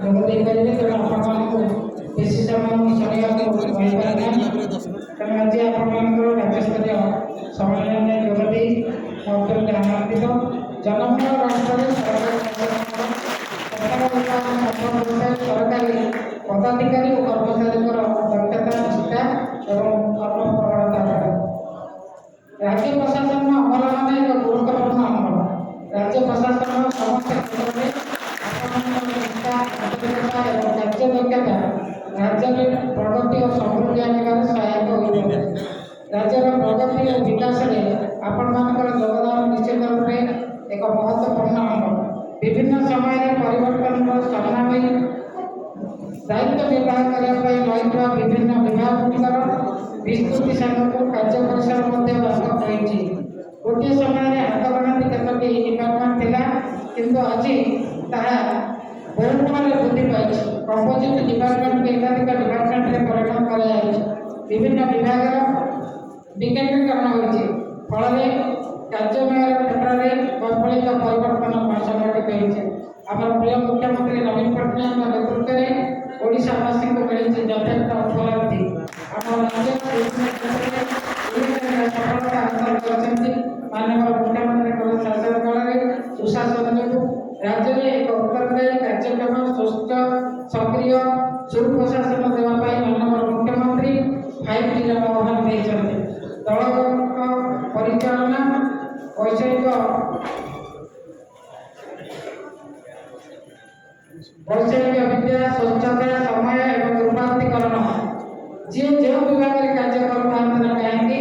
ଯୋଗ ଦେଇପାରିବେ। ତେଣୁ ଆପଣମାନଙ୍କୁ ବେଶୀ ସମୟ ଶୁଣିବାକୁ ରହିପାରେ ନାହିଁ। ତେଣୁ ଆଜି ଆପଣମାନଙ୍କର ରାଜ୍ୟସ୍ତରୀୟ ସମ୍ମିଳନୀରେ ଯୋଗ ଦେଇ ଅତ୍ୟନ୍ତ ଆନନ୍ଦିତ। ଜନମତ ରାଷ୍ଟ୍ରରେ ସରକାରୀ ପଦାଧିକାରୀ ଓ କର୍ମଚାରୀଙ୍କର ଦକ୍ଷତା, ନିଷ୍ଠା ଏବଂ କର୍ମପ୍ରବଣତା ରହିବ। ରାଜ୍ୟ ପ୍ରଶାସନ ଅମଲମାନେ ଏକ ଗୁରୁତ୍ୱପୂର୍ଣ୍ଣ ଅମଲ। ରାଜ୍ୟ ପ୍ରଶାସନ ସମସ୍ତ କ୍ଷେତ୍ରରେ ଆପଣଙ୍କର ନିଷ୍ଠା, ଆନ୍ତରିକତା ଏବଂ କାର୍ଯ୍ୟ ଦକ୍ଷତା ରାଜ୍ୟରେ ପ୍ରଗତି ଓ ସମୃଦ୍ଧି ଆଣିବାରେ ସହାୟକ ହୋଇଥାଏ। ରାଜ୍ୟର ପ୍ରଗତି ଓ ବିକାଶରେ ଆପଣମାନଙ୍କର ଯୋଗଦାନ ନିଶ୍ଚିତ ରୂପେ ଏକ ମହତ୍ୱପୂର୍ଣ୍ଣ ଅଙ୍ଗ। ବିଭିନ୍ନ ସମୟରେ ପରିବର୍ତ୍ତନର ସାମ୍ନା ହୋଇ ଦାୟିତ୍ୱ ନିର୍ବାହ କରିବା ପାଇଁ ରହିଥିବା ବିଭିନ୍ନ ବିଭାଗଗୁଡ଼ିକର ବିସ୍ତୃତି ସାଙ୍ଗକୁ କାର୍ଯ୍ୟ ପରିସର ମଧ୍ୟ ବ୍ୟାପକ ହୋଇଛି। ଗୋଟିଏ ସମୟରେ ହାତଗଣତି କେତୋଟି ଡିପାର୍ଟମେଣ୍ଟ ଥିଲା, କିନ୍ତୁ ଆଜି ତାହା ବହୁ ଗୁଣରେ ବୃଦ୍ଧି ପାଇଛି। କମ୍ପୋଜିଟ୍ ଡିପାର୍ଟମେଣ୍ଟକୁ ଏକାଧିକ ଡିପାର୍ଟମେଣ୍ଟରେ ପରିଣତ କରାଯାଇଛି। ବିଭିନ୍ନ ବିଭାଗର ବିକେନ୍ଦ୍ରୀକରଣ ହୋଇଛି, ଫଳରେ କାର୍ଯ୍ୟାନ୍ୱୟନ କ୍ଷେତ୍ରରେ ବୈପ୍ଳବିକ ପରିବର୍ତ୍ତନ ସଂଘଟିତ ହୋଇଛି। ଆମର ପ୍ରିୟ ମୁଖ୍ୟମନ୍ତ୍ରୀ ନବୀନ ପଟ୍ଟନାୟକଙ୍କ ନେତୃତ୍ୱରେ ଓଡ଼ିଶାବାସୀଙ୍କୁ ମିଳିଛି ଯଥେଷ୍ଟ ଉପଲବ୍ଧି। ଆମ ରାଜ୍ୟ ବିଭିନ୍ନ କ୍ଷେତ୍ରରେ ସଫଳତା ହାସଲ କରିଛନ୍ତି। ମାନନୀୟ ମୁଖ୍ୟମନ୍ତ୍ରୀଙ୍କ ଶାସନ କାଳରେ ସୁଶାସନ ଯୋଗୁଁ ରାଜ୍ୟରେ ଏକ ଉତ୍ତରଦାୟୀ କାର୍ଯ୍ୟକ୍ରମ ସୁସ୍ଥ, ସକ୍ରିୟ, ସୁପ୍ରଶାସନ ଦେବା ପାଇଁ ମାନନୀୟ ମୁଖ୍ୟମନ୍ତ୍ରୀ 5Tର ଆହ୍ୱାନ ଦେଇଛନ୍ତି। ଦଳଗତ ପରିଚାଳନା, ବୈଷୟିକ ବିଦ୍ୟା, ସ୍ୱଚ୍ଛତା, ସମୟ ଏବଂ ରୂପାନ୍ତରୀକରଣ। ଯିଏ ଯେଉଁ ବିଭାଗରେ କାର୍ଯ୍ୟ କରୁଥାନ୍ତି ନା କାହିଁକି